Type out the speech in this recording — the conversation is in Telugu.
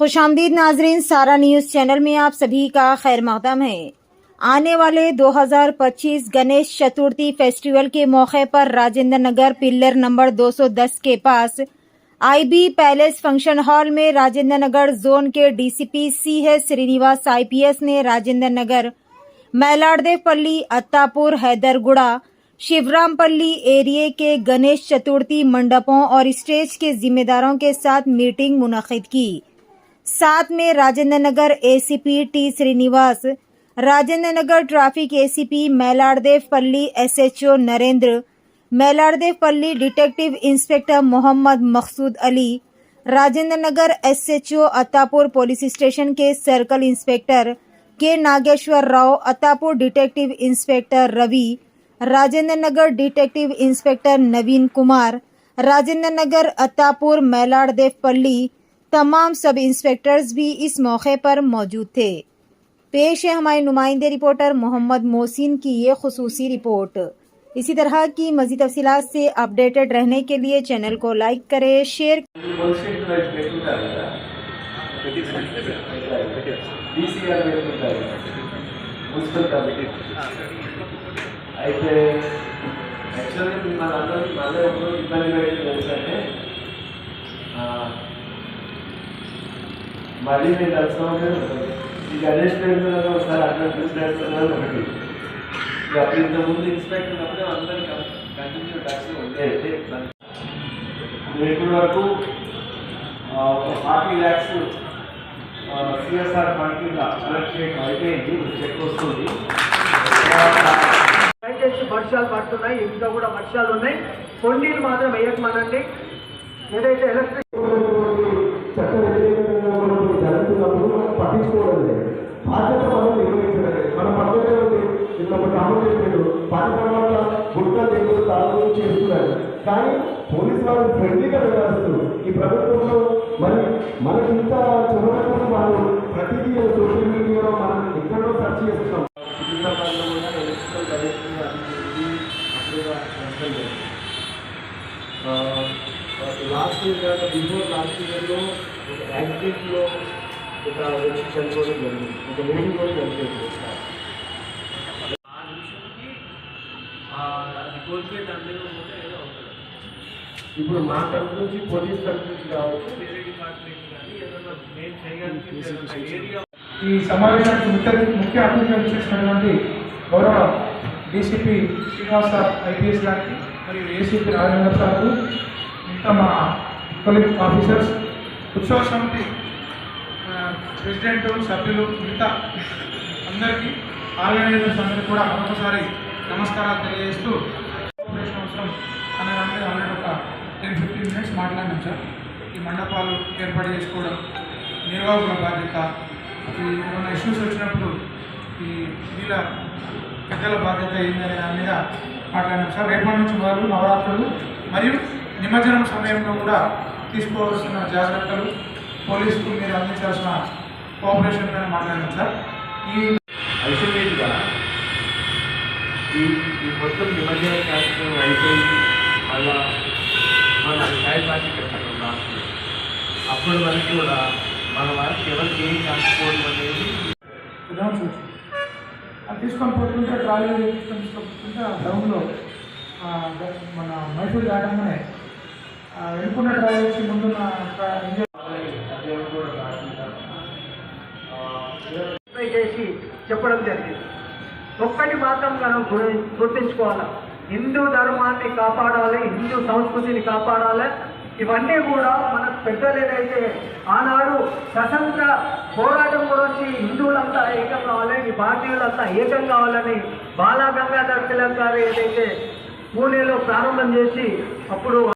खुशामदीद नाजरीन, सारा न्यूज़ चैनल में आप सभी का खैर मकदम है। आने वाले 2025 गणेश चतुर्थी फेस्टिवल के मौके पर राजेंद्र नगर पिल्लर नंबर 210 के पास आईबी पैलेस फंक्शन हॉल में राजेंद्र नगर जोन के डीसीपी CS श्रीनिवास IPS ने राजेंद्र नगर, मैलारदेवपल्ली, अत्तापुर, हैदरगुड़ा, शिवरामपल्ली एरिया के गणेश चतुर्थी मंडपों और स्टेज के जिम्मेदारों के साथ मीटिंग मुनक्किद की। साथ में Rajendra Nagar ACP T Srinivas, Rajendra Nagar traffic ACP Mailardevpally SHO Narendra, Mailardevpally detective inspector Mohammed Maqsood Ali, Rajendra Nagar SHO Attapur police station के circle inspector K Nageshwar Rao, Attapur detective inspector Ravi, Rajendra Nagar detective inspector Naveen Kumar, Rajendra Nagar Attapur Mailardevpally तमाम सब इंस्पेक्टर्स भी इस मौके पर मौजूद थे। पेश है हमारे नुमाइंदे रिपोर्टर मोहम्मद मोहसिन की ये खुसूसी रिपोर्ट। इसी तरह की मज़ीद तफसीलात से अपडेटेड रहने के लिए चैनल को लाइक करें, शेयर మళ్ళీ నేను దర్శనం ఈ గణేష్ పేరు మీద ఒకసారి అక్కడ చూసినట్టు ఒకటి అప్పుడు ఇంతకుముందు ఇన్స్పెక్టర్ ఉన్నప్పుడు అందరికీ కంటిన్యూ టచ్ ఉండేది. ఇప్పటి వరకు ఒక 40 lakhs CSR ఫండ్ కింద కలెక్ట్ చేయడం అయిపోయింది. చెక్ వస్తుంది. దయచేసి వర్షాలు పడుతున్నాయి, ఇంకా కూడా వర్షాలు ఉన్నాయి, కొండీలు మాత్రం వేయకమనండి. ఏదైతే ఎలక్ట్రిక్ పట్టించుకోవడం లేదు. బాధ్యత మనం నిర్వహించలేదు. మన పద్ధతి ఇంత కామన్ చెప్పాడు 10 తర్వాత గుట్ట తెగులు తాగు చేస్తున్నారు. కానీ పోలీసు వాళ్ళు ఫ్రెండ్లీగా వ్యవహరిస్తారు. ఈ ప్రభుత్వంలో మరి మనకి ఇంత చొరవకుండా వాళ్ళు ప్రతిదీ సోషల్ మీడియాలో మనం ఎక్కడో సర్చ్ చేస్తున్నాం. సికింద్రాబాద్లో కూడా electrical direction last year before last ఇయర్లో ఒక యాక్సిడెంట్లో ఒక వ్యక్తి చనిపోవడం జరిగింది. ఒక లేడీ కూడా చనిపోయింది. ఆ నిమిషంకి అది కోల్పోయి దాని మీద ఉంటే ఏదో అవుతుంది. ఇప్పుడు మా తరఫు నుంచి పోలీస్ తరఫు నుంచి కావచ్చు, వేరే డిపార్ట్మెంట్ కానీ ఏదైనా నేను చేయగలిగిన ఏరియా. ఈ సమావేశానికి ముఖ్య అతిథిగా చేసినటువంటి గౌరవ DCP శ్రీనివాస్ IPS గారికి మరియు ACP రాజేంద్ర సార్కు, ఇంకా మా కొలీగ్ ఆఫీసర్స్, ఉత్సవ సమితి ప్రెసిడెంట్, సభ్యులు, మిగతా అందరికీ, ఆర్గనైజర్స్ అందరికీ కూడా మరొకసారి నమస్కారాలు తెలియజేస్తూ ఆపరేషన్ అవసరం అనే దాని మీద ఆల్రెడీ ఒక 10-15 minutes మాట్లాడినాం సార్. ఈ మండపాలు ఏర్పాటు చేసుకోవడం నిర్వాహకుల బాధ్యత, ఈ ఏమైనా ఇష్యూస్ వచ్చినప్పుడు ఈ వీళ్ళ పెద్దల బాధ్యత ఏంటనే దాని మీద మాట్లాడినాం సార్. రేపటి నుంచి మొదలు నవరాత్రులు మరియు నిమజ్జనం సమయంలో కూడా తీసుకోవాల్సిన జాగ్రత్తలు, పోలీసుకు మీరు అందించాల్సిన కోఆపరేషన్ మీద మాట్లాడినాం సార్. ఈ అల్టిమేట్గా ఈ మొత్తం నిమజ్జన కార్యక్రమం అయిపోయి అలా మన సైడ్ పార్టీ పెట్టారు లాస్ట్. అప్పటి వరకు కూడా మన వారికి ఎవరికి ఏం కాకపోవడం అనేది అది తీసుకొని పోతుంటే ట్రాలీ తీసుకుంటే ఆ గ్రౌండ్లో మన మైసూరు దాటంగానే వెనుకున్న ట్రావెల్స్ ముందున్న చేసి చెప్పడం జరిగింది. ఒక్కటి మాత్రం మనం గుర్తించుకోవాలి, హిందూ ధర్మాన్ని కాపాడాలి, హిందూ సంస్కృతిని కాపాడాలి. ఇవన్నీ కూడా మన పెద్దలు ఏదైతే ఆనాడు స్వతంత్ర పోరాటం గురించి హిందువులంతా ఏకం కావాలి, ఈ భారతీయులంతా ఏకం కావాలని బాల గంగాధర్ తిలక్ గారు ఏదైతే పూణేలో ప్రారంభం చేసి అప్పుడు